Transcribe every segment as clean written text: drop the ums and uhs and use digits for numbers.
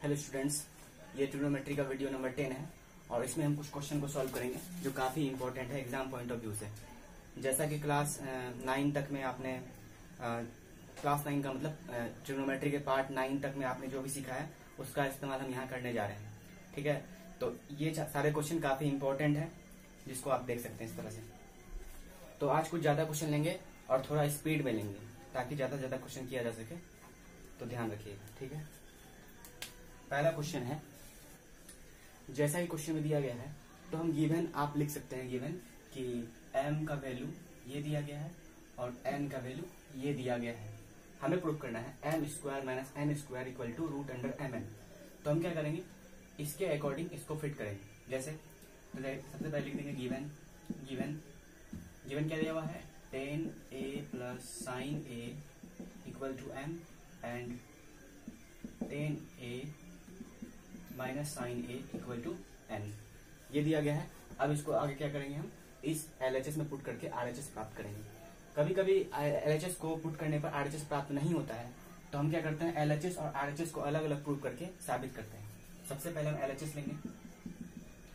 Hello students, ये trigonometry का video number 10 है और इसमें हम कुछ क्वेश्चन को सॉल्व करेंगे जो काफी इंपॉर्टेंट है एग्जाम पॉइंट ऑफ व्यू से। जैसा कि क्लास 9 तक में आपने क्लास 9 का मतलब ट्रिग्नोमेट्री के पार्ट 9 तक में आपने जो भी सीखा है उसका इस्तेमाल हम यहाँ करने जा रहे हैं। ठीक है, तो ये सारे क्वेश्चन काफी इंपॉर्टेंट है जिसको आप देख सकते हैं इस तरह से। तो आज कुछ ज्यादा क्वेश्चन लेंगे और थोड़ा स्पीड में लेंगे ताकि ज्यादा ज्यादा क्वेश्चन किया जा सके, तो ध्यान रखिएगा। ठीक है, पहला क्वेश्चन है, जैसा ही क्वेश्चन में दिया गया है तो हम गिवन आप लिख सकते हैं गिवन कि m का वैल्यू ये दिया गया है और n का वैल्यू ये दिया गया है। हमें प्रूव करना है m square minus n square equal to root under mn। तो हम क्या करेंगे, इसके अकॉर्डिंग इसको फिट करेंगे। जैसे तो सबसे पहले लिख देंगे गिवन गिवन गिवन क्या दिया हुआ है, tan a plus sine a equal to m and tan a minus sine A equal to N, ये दिया गया है। अब इसको आगे क्या करेंगे, हम इस LHS में पुट करके RHS प्राप्त करेंगे। कभी कभी LHS को पुट करने पर RHS प्राप्त नहीं होता है, तो हम क्या करते हैं, LHS और RHS को अलग अलग प्रूव करके साबित करते हैं। सबसे पहले हम LHS लेंगे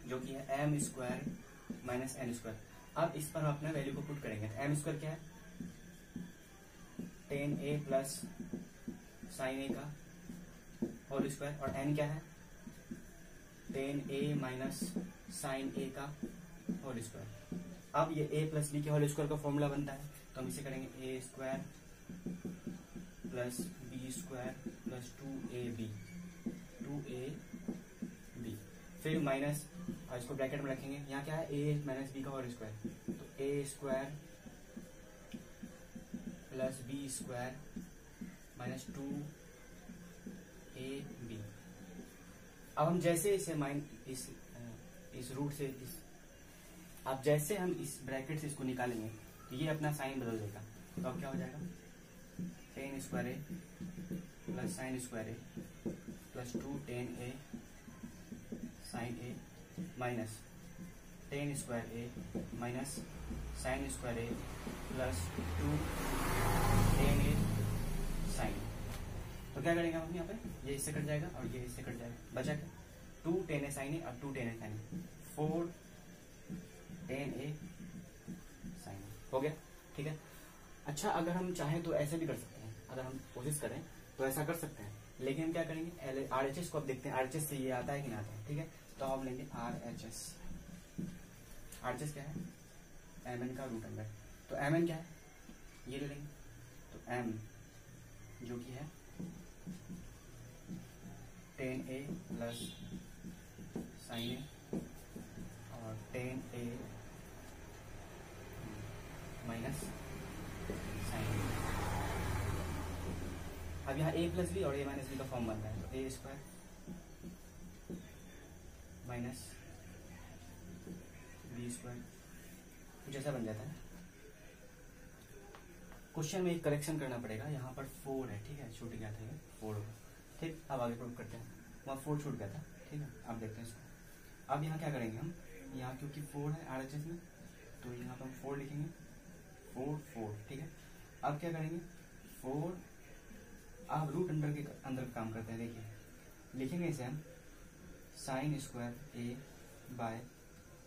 जो कि है m square minus N square. अब इस पर हम अपना वैल्यू को पुट करेंगे। m स्क्वायर क्या है, tan a plus sine A का होल स्क्वायर, और n क्या है, tan a minus sine A का होल स्क्वायर। अब ये a प्लस बी के होल स्क्वायर का फॉर्मूला बनता है, तो हम इसे करेंगे a square plus B square plus 2ab फिर माइनस, और इसको ब्रैकेट में रखेंगे। यहाँ क्या है, a माइनस बी का होल स्क्वायर, तो a square plus B square minus 2ab। अब हम जैसे इसे इस रूट से अब जैसे हम इस ब्रैकेट से इसको निकालेंगे तो ये अपना साइन बदल देगा। तो अब क्या हो जाएगा, tan square A plus sine square A plus 2 tan a sine A minus tan square A minus sine square A plus 2 tan a sine. तो क्या करेंगे हम यहाँ पे, ये इससे कट जाएगा और ये इससे कट जाएगा, बचा क्या, 2 tan a sin a और 2 tan a sin a, 4 tan a sin a हो गया। ठीक है, अच्छा अगर हम चाहें तो ऐसे भी कर सकते हैं, अगर हम कोशिश करें तो ऐसा कर सकते हैं, लेकिन हम क्या करेंगे, RHS को अब देखते हैं RHS से ये आता है कि नहीं आता है। ठीक है, तो हम लेंगे RHS। RHS क्या है, mn का रूट अंडर। तो mn क्या है, ये ले लेंगे। तो m जो कि है tan a plus sine A और tan a minus sine A. अब यहाँ a प्लस बी और a माइनस बी का फॉर्म बनता है, तो a square minus B square कुछ ऐसा बन जाता है। क्वेश्चन में एक करेक्शन करना पड़ेगा, यहाँ पर 4 है। ठीक है, छूट गया था, ये 4 होगा। ठीक, अब आगे प्रूव करते हैं, वहाँ 4 छूट गया था। ठीक है, अब देखते हैं इसको। अब यहाँ क्या करेंगे हम, यहाँ क्योंकि 4 है RHS में, तो यहाँ पर हम 4 लिखेंगे, 4। ठीक है, अब क्या करेंगे, 4 अब रूट अंडर के अंदर काम करते हैं। देखिए लिखेंगे इसे हम sign square A by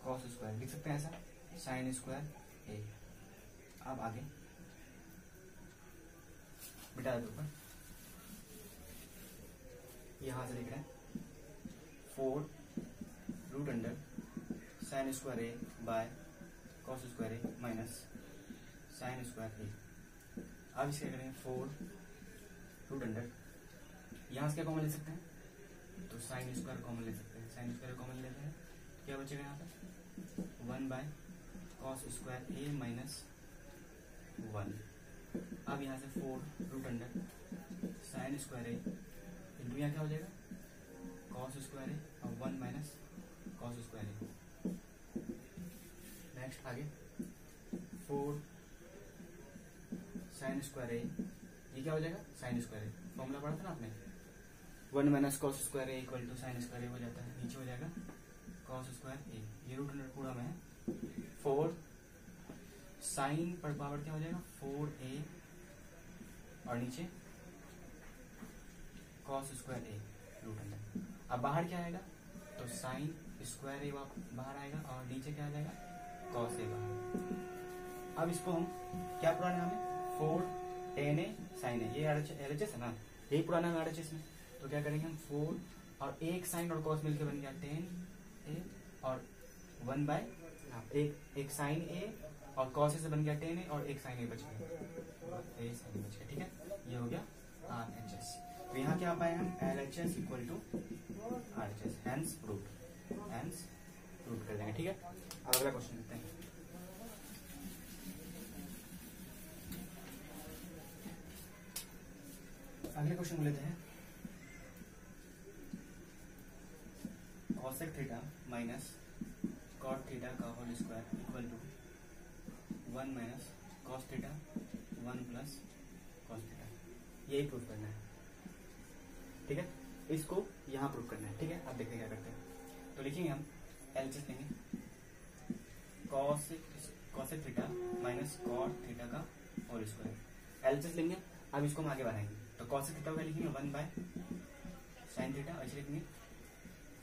cos square, लिख सकते हैं ऐसा, साइन स्क्वायर ए। अब आगे बिठा दो ऊपर, यहां से लिख रहे हैं 4 root under sine square A by cos square A minus sine square A. अब इसे करेंगे 4 रूट अंडर, यहां से क्या कॉमन ले सकते हैं, तो साइन स्क्वायर कॉमन ले सकते हैं। साइन स्क्वायर कॉमन लेते हैं, क्या बचेगा यहाँ पे, 1 bye cos square A minus 1। अब यहाँ से 4 रूट अंडर साइन स्क्वायर ए इंटू यहाँ क्या हो जाएगा, कॉस स्क्वायर ए और 1 माइनस कॉस स्क्वायर ए। नेक्स्ट आगे 4 साइन स्क्वायर ए, ये क्या हो जाएगा, साइन स्क्वायर ए, फॉर्मूला पढ़ा था ना आपने, 1 minus cos square A equal to sine square A हो जाता है, नीचे हो जाएगा कॉस स्क्वायर ए, ये रूट अंडर पूरा में है। 4 साइन पर पावर क्या हो जाएगा, 4a और नीचे कॉस स्क्वायर ए, रूट अंडर। अब बाहर क्या आएगा, तो साइन स्क्वायर ए बाहर आएगा और नीचे क्या आ जाएगा, कॉस ए बाहर। अब इसको हम क्या पुराना नाम है, 4 tan ए साइन ए, ये LHS है ना, यही पुराना नाम RHS में। तो क्या करेंगे हम 4 और एक साइन और कॉस मिलकर बन गया tan ए और 1 बाय एक साइन ए और कॉस ए से बन गया tan ए और एक साइन ए बच गया, ए साइन ए बच गया। ठीक है, ये हो गया RHS। तो यहाँ क्या पाए हम, LHS equal to RHS, hence proof कर देंगे। ठीक है, अब अगला क्वेश्चन लेते हैं। अगले क्वेश्चन को लेते हैं, cosec theta minus cot theta का whole square equal to 1 minus cos theta 1 plus cos theta, यही प्रूफ करना है। ठीक है, इसको यहाँ प्रूफ करना है। ठीक है, अब देखते हैं क्या करते हैं। तो लिखेंगे हम LHS लेंगे cosec theta minus cot theta का होल स्क्वायर, LHS लेंगे। अब इसको हम आगे बढ़ाएंगे, तो cosec थीटा का लिखेंगे 1 बाय साइन थीटा, ऐसे लिखेंगे।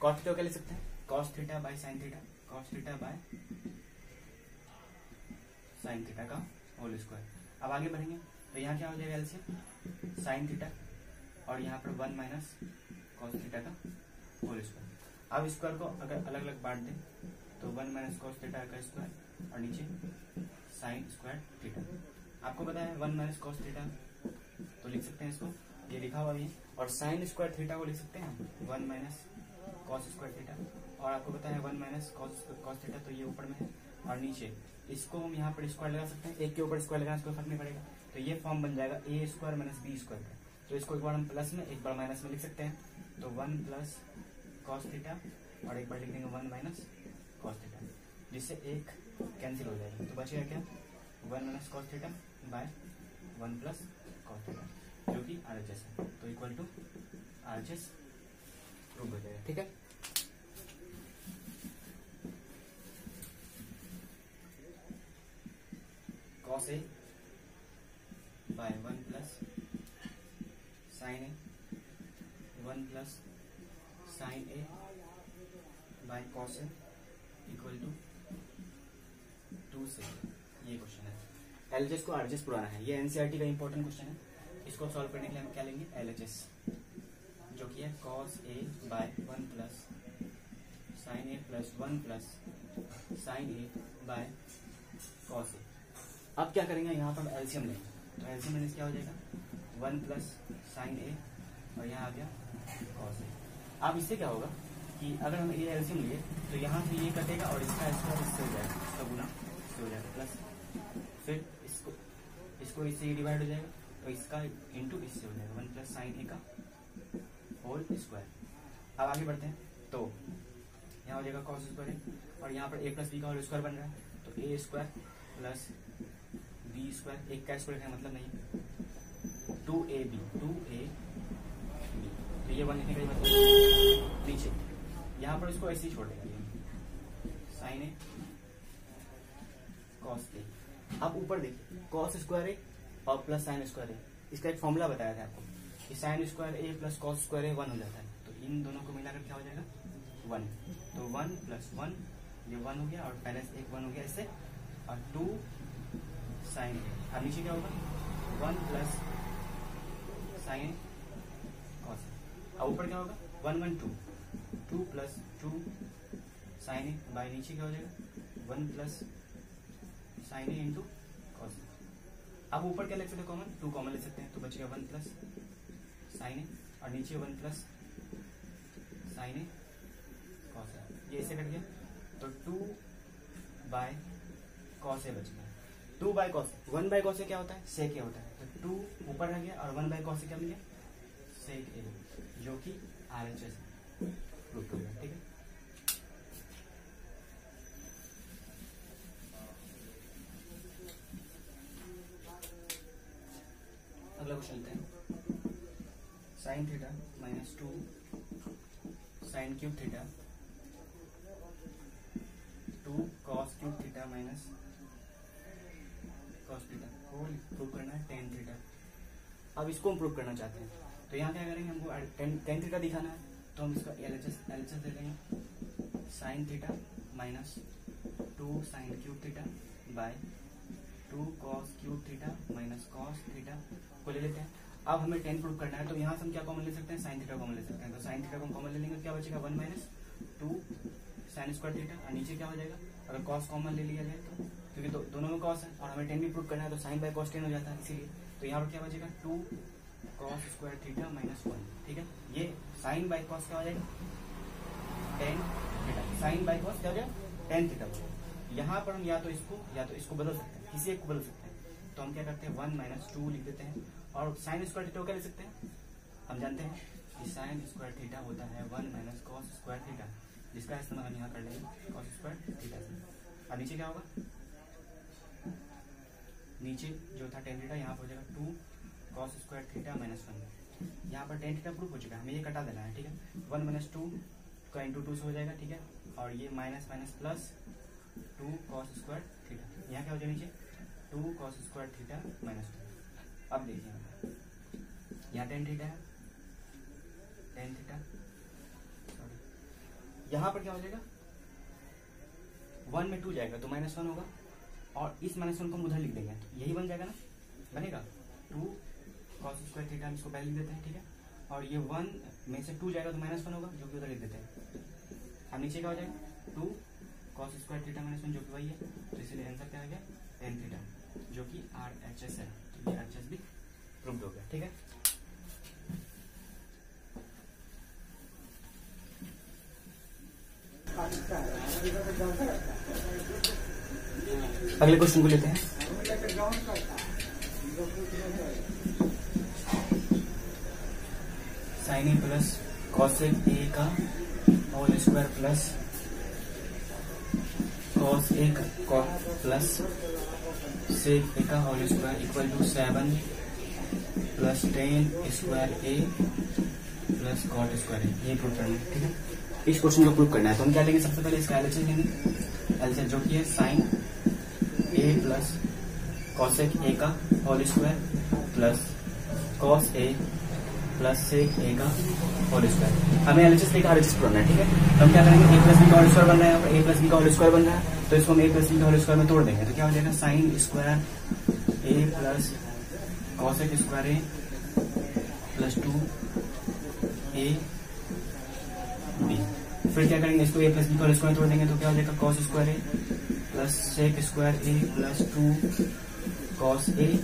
cot थीटा क्या लिख सकते हैं, cos theta by sine theta, cos theta by sine theta का होल स्क्वायर। अब आगे बढ़ेंगे तो यहाँ क्या हो जाएगा, LCM साइन थीटा और यहाँ पर 1 माइनस कॉस थीटा का होल स्क्वायर। अब स्क्वायर को अगर अलग अलग बांट दें तो 1 माइनस कॉस थीटा का स्क्वायर और नीचे साइन स्क्वायर थीटा। आपको पता है 1 माइनस कॉस थीटा, तो लिख सकते हैं इसको, ये लिखा हुआ भी है। और साइन स्क्वायर थीटा को लिख सकते हैं 1 माइनस कॉस स्क्वायर थीटा, और आपको पता है 1 माइनस कॉस थीटा, तो ये ऊपर में है और नीचे इसको हम यहाँ पर स्क्वायर लगा सकते हैं, एक के ऊपर स्क्वायर लगाना कोई फर्क नहीं पड़ेगा। तो ये फॉर्म बन जाएगा ए स्क्वायर माइनस बी स्क्वायर का। तो इसको एक बार हम प्लस में एक बार माइनस में लिख सकते हैं, तो 1 प्लस कॉस थीटा और एक बार लिख देंगे 1 माइनस कॉस थीटा, जिससे एक कैंसिल हो जाएगा। तो बचेगा क्या, 1 minus cos theta by 1 plus cos theta, जो कि RHS है। तो इक्वल टू RHS प्रूव हो जाएगा। ठीक है, cos A by 1 plus sine A 1 plus sine A by cos A equal to 2 से, ये क्वेश्चन है। LHS को RHS पुराना है, ये NCERT का इंपॉर्टेंट क्वेश्चन है। इसको सॉल्व करने के लिए हम क्या लेंगे, LHS, जो कि है cos A by 1 plus sine A plus 1 plus sine A by cos A। अब क्या करेंगे, यहाँ पर हम LCM लेंगे, तो LCM लेने से क्या हो जाएगा, 1 प्लस साइन ए और यहाँ आ गया cos A। अब इससे क्या होगा कि अगर हम ये LCM लिए तो यहाँ से ये कटेगा और इसका स्क्वायर इससे हो जाएगा, इसका गुना इससे हो जाएगा, प्लस फिर इसको इससे ही डिवाइड हो जाएगा, तो इसका इंटू इससे हो जाएगा 1 प्लस साइन ए का होल स्क्वायर। अब आगे बढ़ते हैं, तो यहाँ हो जाएगा cos स्क्वायर और यहाँ पर a प्लस बी का होल स्क्वायर बन रहा है, तो a square plus B square, एक का स्क्वायर का मतलब नहीं, 2ab, तो ये 1 लिखने का मतलब नीचे यहाँ पर इसको ऐसे ही छोड़ देगा, साइन ए कॉस ए। अब ऊपर देखिए कॉस स्क्वायर ए और प्लस साइन स्क्वायर ए, इसका एक फॉर्मूला बताया था आपको कि sign square A plus cos square ए 1 हो जाता है। तो इन दोनों को मिलाकर क्या हो जाएगा, 1। तो 1 प्लस 1, ये 1 हो गया और पहले से एक 1 हो गया इससे, और 2 साइन ए। अब नीचे क्या होगा, 1 प्लस साइन कॉस ए। अब ऊपर क्या होगा, 1 1 2, 2 प्लस 2 साइन ए बाय नीचे क्या हो जाएगा, 1 plus sine A into cos A. अब ऊपर क्या लिख सकते हैं, कॉमन 2 कॉमन ले सकते हैं, तो बचेगा 1 प्लस साइन ए और नीचे 1 plus sine A cos A, ये ऐसे कट गया। तो 2 बाय कॉस ए बच गया, 2 बाय कॉस, 1 बाय कॉस ए क्या होता है, सेक ए होता है, तो 2 ऊपर रह गया और 1 बाय कॉस ए क्या मिल गया, सेक ए, जो कि RHS प्रूफ हो गया। ठीक है, अगला क्वेश्चन लेते हैं, sine theta minus 2 sine cube theta 2 cos cube theta minus cos theta को प्रूव करना है टेन थीटा। अब इसको हम प्रूव करना चाहते हैं, तो यहाँ क्या करेंगे, हमको टेन थीटा दिखाना है, तो हम इसका एलएचएस ले लेंगे sine theta minus 2 sine cube theta by 2 cos cube theta minus cos theta को ले लेते हैं। अब हमें टेन प्रूव करना है, तो यहाँ से हम क्या कॉमन ले सकते हैं, साइन थीटा कॉमन ले सकते हैं। तो साइन थीटा को हम कॉमन ले लेंगे, क्या बचेगा 1 माइनस 2 साइन स्क्वायर थीटा, और नीचे क्या हो जाएगा, अगर कॉस कॉमन ले लिया जाए तो, क्योंकि दोनों में कॉस है और हमें टेन भी प्रूव करना है, तो साइन बाय कॉस टेन हो जाता है, इसीलिए तो यहाँ पर क्या बचेगा 2 कॉस स्क्वायर थीटा माइनस 1। ठीक है, ये साइन बाय कॉस क्या हो जाएगा tan theta, sine by cos क्या हो जाएगा टेन थीटा। यहाँ पर हम या तो इसको बदल सकते हैं, किसी एक को बदल सकते हैं। तो हम क्या करते हैं 1 माइनस 2 लिख देते हैं, और साइन स्क्वायर थीटा क्या लिख सकते हैं, हम जानते हैं कि साइन स्क्वायर थीटा होता है 1 माइनस कॉस स्क्वायर थीटा, जिसका इस्तेमाल हम यहाँ कर लेंगे कॉस स्क्वायर थीटा से। अब नीचे क्या होगा, नीचे जो था टेन थीटा, यहाँ पर हो जाएगा 2 कॉस स्क्वायर थीटा माइनस 1। यहाँ पर टेन थीटा प्रूफ हो चुका है, हमें ये कटा देना है। ठीक है, 1 माइनस 2 का इंटू 2 से हो जाएगा। ठीक है, और ये minus minus plus 2 cos square theta, यहाँ क्या हो जाएगा नीचे 2 कॉस स्क्वायर थीटा माइनस 2। अब देखिए यहाँ टेन थीटा है, टेन थीटा, सॉरी यहाँ पर क्या हो जाएगा 1 में 2 जाएगा तो माइनस 1 होगा, और इस माइनस 1 को हम उधर लिख देंगे, यही बन जाएगा ना, बनेगा 2 कॉस स्क्वायर थीटा, हम इसको पहले लिख देते हैं। ठीक है, और ये 1 में से 2 जाएगा तो माइनस 1 होगा, जो कि उधर लिख देते हैं। अब नीचे क्या हो जाएगा 2 कॉस स्क्वायर थीटा माइनस 1, जो कि वही है, तो इसलिए आंसर क्या आ गया टेन थीटा, जो कि RHS है। तो ये RHS भी प्रूव्ड हो गया। ठीक है, अगले क्वेश्चन को लेते हैं। Sine A plus cosec A का whole square plus cos A का प्लस सेक ए का whole square equal to 7 plus 10 square A plus cot square A, ये प्रूव करना है। ठीक है, इस क्वेश्चन को प्रूव करना है, तो हम क्या लेंगे, सबसे पहले इसका एलएचएस लेंगे। एलएचएस जो कि है sine A plus cosec A का whole square plus cos A plus sec A का होल स्क्वायर। हमें एलएचएस लेकर आरएचएस प्रूव करना है। ठीक है, तो हम क्या करेंगे, ए प्लस बी का होल स्क्वायर बन रहा है, यहाँ पर ए प्लस बी का होल स्क्वायर बन रहा है, तो इसको हम ए प्लस बी का होल स्क्वायर में तोड़ देंगे, तो क्या हो जाएगा sign square A plus cosec square A plus 2 A B. फिर क्या करेंगे, इसको ए प्लस बी का होल स्क्वायर तोड़ देंगे, तो क्या हो जाएगा cos square A plus sec square A plus 2 cos A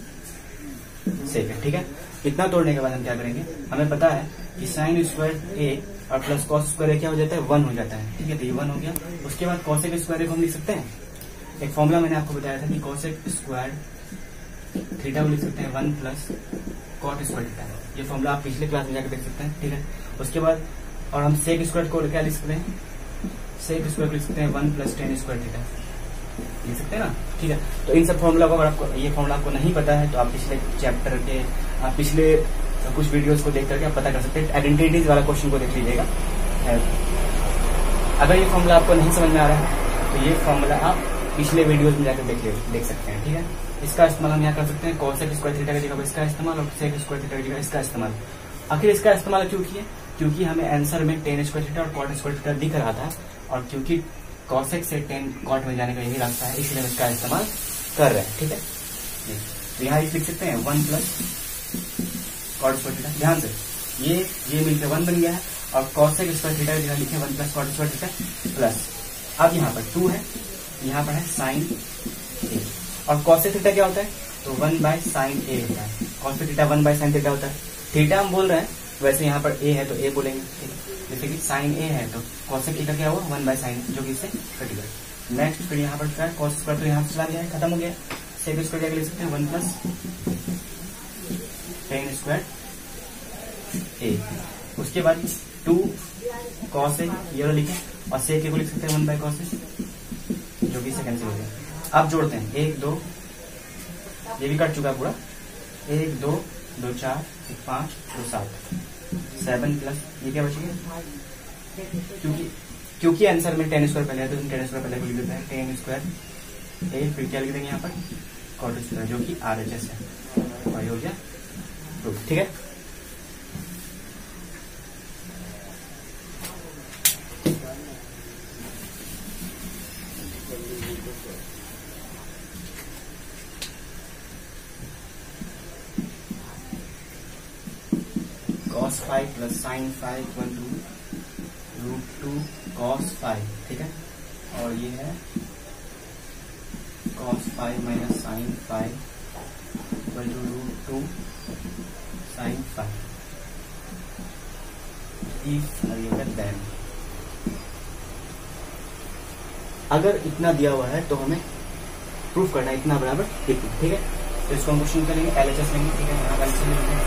sec है। ठीक है, इतना तोड़ने के बाद हम क्या करेंगे, हमें पता है कि साइन स्क्वायर ए और प्लस कॉस स्क्वायर ए क्या हो जाता है 1 हो जाता है। ठीक है, तो ये 1 हो गया। उसके बाद कॉसेक स्क्वायर ए को हम लिख सकते हैं, एक फॉर्मूला मैंने आपको बताया था कि कॉसेक स्क्वायर थीटा को लिख सकते हैं 1 प्लस कॉट स्क्वायर थीटा, ये फॉर्मूला आप पिछले क्लास में जाकर देख सकते हैं। ठीक है, उसके बाद और हम सेक स्क्वायर को क्या लिख सकते हैं, सेक स्क्वायर को लिख सकते हैं 1 प्लस 10 स्क्वायर थीटा, लिख सकते हैं ना। ठीक है, तो इन सब फॉर्मूला को अगर आपको ये फॉर्मूला आपको नहीं पता है तो आप पिछले चैप्टर के आप पिछले कुछ वीडियोस को देख करके आप पता कर सकते हैं। आइडेंटिटीज वाला क्वेश्चन को देख लीजिएगा। अगर ये फॉर्मूला आपको नहीं समझ में आ रहा है तो ये फॉर्मूला आप पिछले वीडियोस में जाकर देख सकते हैं। ठीक है, इसका इस्तेमाल हम यहाँ कर सकते हैं, कॉसेक स्क्वायर थीटा की जगह इसका इस्तेमाल और सेक स्क्वायर थीटा की जगह इसका इस्तेमाल। आखिर इसका इस्तेमाल क्यों किए, क्योंकि हमें आंसर में 10 स्क्वायर थीटा और कॉट स्क्वायर थीटा दिख रहा था, और क्योंकि कॉसेक से 10 कॉट में जाने का यही रास्ता है, इसलिए हम इसका इस्तेमाल कर रहे हैं। ठीक है, तो यहाँ लिख सकते हैं 1 प्लस कॉट स्क्वायर थीटा। ध्यान से ये मिलकर 1 बन गया है, और कॉसेक स्क्वायर थीटा की जगह लिखे 1 plus cot square theta plus, अब यहाँ पर 2 है, यहाँ पर है साइन ए, और कॉसेक थीटा क्या होता है, तो 1 बाय साइन ए होता है। Cosec theta 1 by sine theta होता है। थीटा हम बोल रहे हैं, वैसे यहाँ पर ए है तो ए बोलेंगे। ठीक है, जैसे कि साइन ए है तो कॉसेक ए का क्या हुआ 1 बाय साइन, जो कि इससे कट गया। नेक्स्ट फिर यहाँ पर क्या है, कॉस स्क्वायर तो यहाँ से चला गया है, खत्म हो गया। सेक स्क्वायर क्या लिख सकते हैं 1 प्लस 10 स्क्वायर ए, उसके बाद 2 कॉस ए ये लिखे, और सेक ए को लिख सकते हैं 1 बाय कॉस ए, जो कि इससे कैंसिल हो गया। अब जोड़ते हैं 1 2, ये भी कट चुका है पूरा, 1 2 2 4 1 5 2 7 7 प्लस ये क्या बचेगा, क्योंकि आंसर में 10 स्क्वायर पहले है तो 10 स्क्वायर पहले को लिख देते हैं 10 स्क्वायर ए, फिर क्या लिख देंगे यहाँ पर कॉट स्क्वायर, जो कि RHS है, और ये हो गया प्रूफ। ठीक है, five plus sine five equal to √2 cos five, ठीक है। और ये है cos five minus sine five equal to √2 sine five. Then अगर इतना दिया हुआ है तो हमें प्रूफ करना है इतना बराबर इतना, ठीक है। तो इसको हम क्वेश्चन करेंगे, LHS लेंगे, ठीक है। यहाँ LHS लेते हैं,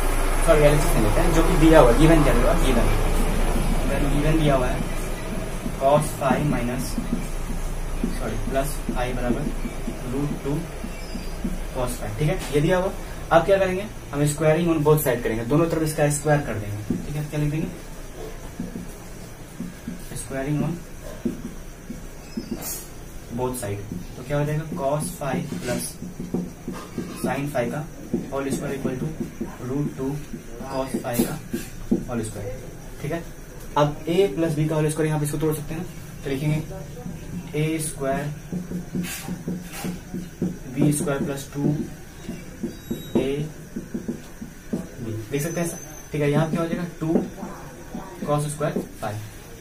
सॉरी LHS नहीं लेते हैं, जो कि दिया हुआ गिवन क्या होगा, गिवन दिया हुआ है cos five minus plus five बराबर √2 cos फाइव, ठीक है। ये दिया हुआ। अब क्या करेंगे, हम स्क्वायरिंग ऑन बोथ साइड करेंगे, दोनों तरफ इसका स्क्वायर कर देंगे, ठीक है। क्या लिख देंगे, स्क्वायरिंग ऑन बोथ साइड। तो क्या हो जाएगा, cos five plus sine five का whole square equal to √2 cos five का होल स्क्वायर, ठीक है। अब a प्लस बी का होल स्क्वायर यहाँ पे इसको तोड़ सकते हैं ना, तो लिखेंगे a square b square plus 2a b, देख सकते हैं ऐसा, ठीक है। यहाँ क्या हो जाएगा 2 cos स्क्वायर 5।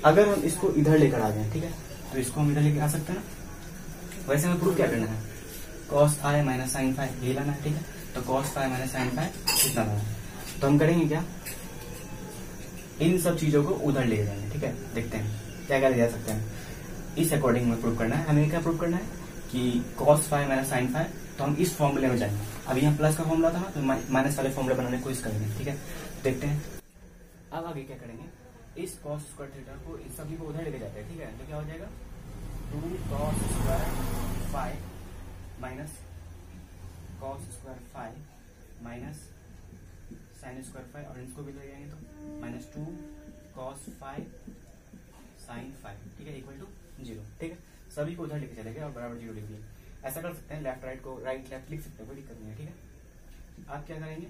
अगर हम इसको इधर लेकर आ जाए, ठीक है, तो इसको हम इधर लेकर आ सकते हैं ना। वैसे हमें प्रूफ क्या करना है, cos five minus sine five ये लाना है, ठीक है। तो cos five minus sine five इतना लाना है। तो हम करेंगे क्या, इन सब चीजों को उधर ले जाएंगे, ठीक है। देखते हैं क्या क्या ले जा सकते हैं, इस अकॉर्डिंग हमें प्रूव करना है। हमें क्या प्रूव करना है कि cos five minus sine five, तो हम इस फॉर्मूले में जाएंगे। अभी यहाँ प्लस का फॉर्मूला था ना, तो माइनस वाले फॉर्मूला बनाने की कोशिश करेंगे, ठीक है। देखते हैं अब आगे क्या करेंगे, इस cos स्क्वायर थीटा को इस सभी को उधर लेके जाते हैं, ठीक है। तो क्या हो जाएगा 2 cos square 5 minus cos square 5 minus sine square 5, और इसको भी ले जाएंगे तो माइनस 2 cos 5 साइन 5, ठीक है, इक्वल टू 0, ठीक है। सभी को उधर लेके चलेंगे और बराबर 0 लिख दिए। ऐसा कर सकते हैं, लेफ्ट राइट को राइट लेफ्ट लिख सकते हैं, कोई दिक्कत नहीं है, ठीक है। आप क्या करेंगे,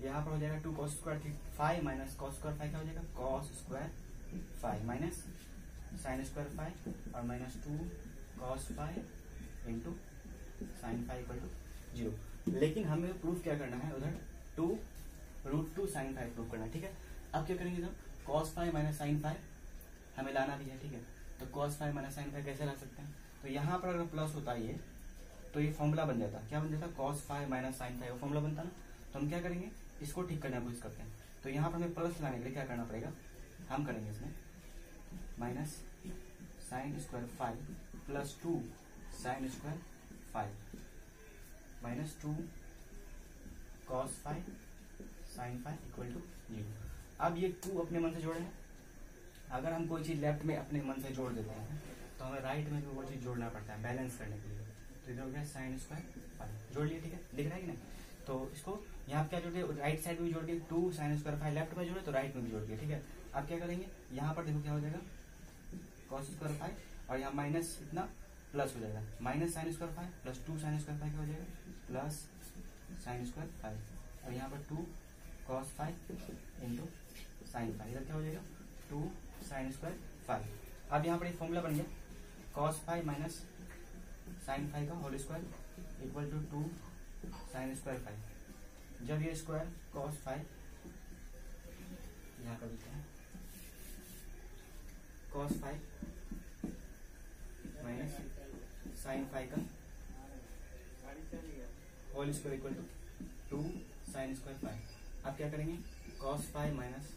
यहाँ पर हो जाएगा 2 cos square 5 minus cos square 5 क्या हो जाएगा, cos square 5 minus sine square 5 और minus 2 cos 5 into sine 5 equal to 0। लेकिन हमें प्रूफ क्या करना है, उधर 2 √2 साइन 5 प्रूफ करना है, ठीक है। अब क्या करेंगे, जब cos 5 माइनस साइन 5 हमें लाना भी है, ठीक है। तो cos 5 माइनस साइन 5 कैसे ला सकते हैं, तो यहाँ पर अगर प्लस होता है ये, तो ये फॉर्मूला बन जाता, क्या बन जाता, cos 5 माइनस साइन 5 फॉर्मूला बनता ना। तो हम क्या करेंगे, इसको ठीक करने की कोशिश करते हैं। तो यहाँ पर हमें प्लस लाने के लिए क्या करना पड़ेगा, हम करेंगे इसमें minus sine square 5 plus 2 sine square 5 minus 2 cos 5 sine 5 equal to 0। अब ये 2 अपने मन से जोड़े हैं। अगर हम कोई चीज लेफ्ट में अपने मन से जोड़ देते हैं, तो हमें राइट में भी वो चीज जोड़ना पड़ता है बैलेंस करने के लिए। तो इधर हो गया साइन स्क्वायर 5 जोड़ लिया, ठीक है, दिख रहा है कि नहीं। तो इसको यहाँ क्या जोड़ दिया, राइट साइड में भी जोड़ दिया, 2 साइन स्क्वायर 5 लेफ्ट में जोड़े तो राइट में भी जोड़ दिया, ठीक है। अब क्या करेंगे, यहाँ पर देखो क्या हो जाएगा, cos स्क्वायर 5 और यहाँ माइनस इतना प्लस हो जाएगा, minus sine square 5 plus 2 sine square 5 क्या हो जाएगा, प्लस साइन स्क्वायर 5 और यहाँ पर 2 cos 5 इंटू साइन 5, इधर क्या हो जाएगा 2 साइन स्क्वायर 5। अब यहाँ पर एक फॉर्मूला बन गया, cos 5 माइनस साइन 5 का whole square equal to 2 sine square 5। जब ये स्क्वायर cos 5 यहाँ कर देते हैं, cos 5 माइनस साइन 5 का whole square equal to 2 sine square 5। अब क्या करेंगे, cos 5 minus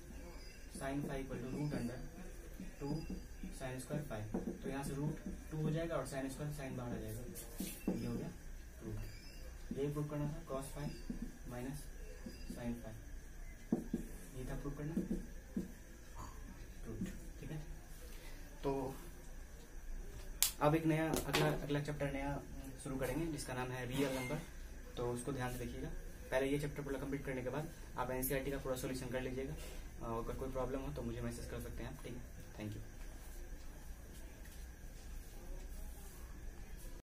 sine 5 equal to root under 2 sine square 5। तो यहाँ से √2 हो जाएगा और साइन स्क्वायर साइन बाहर आ जाएगा, ये हो गया प्रूफ। यही प्रूफ करना था, cos 5 माइनस साइन 5, ये था प्रूफ करना, प्रूफ, ठीक है। तो अब एक नया अगला चैप्टर नया शुरू करेंगे जिसका नाम है रियल नंबर। तो उसको ध्यान से देखिएगा। पहले ये चैप्टर पूरा कंप्लीट करने के बाद आप एनसीईआरटी का पूरा सॉल्यूशन कर लीजिएगा। अगर कोई प्रॉब्लम हो तो मुझे मैसेज कर सकते हैं आप, ठीक है। Thank you.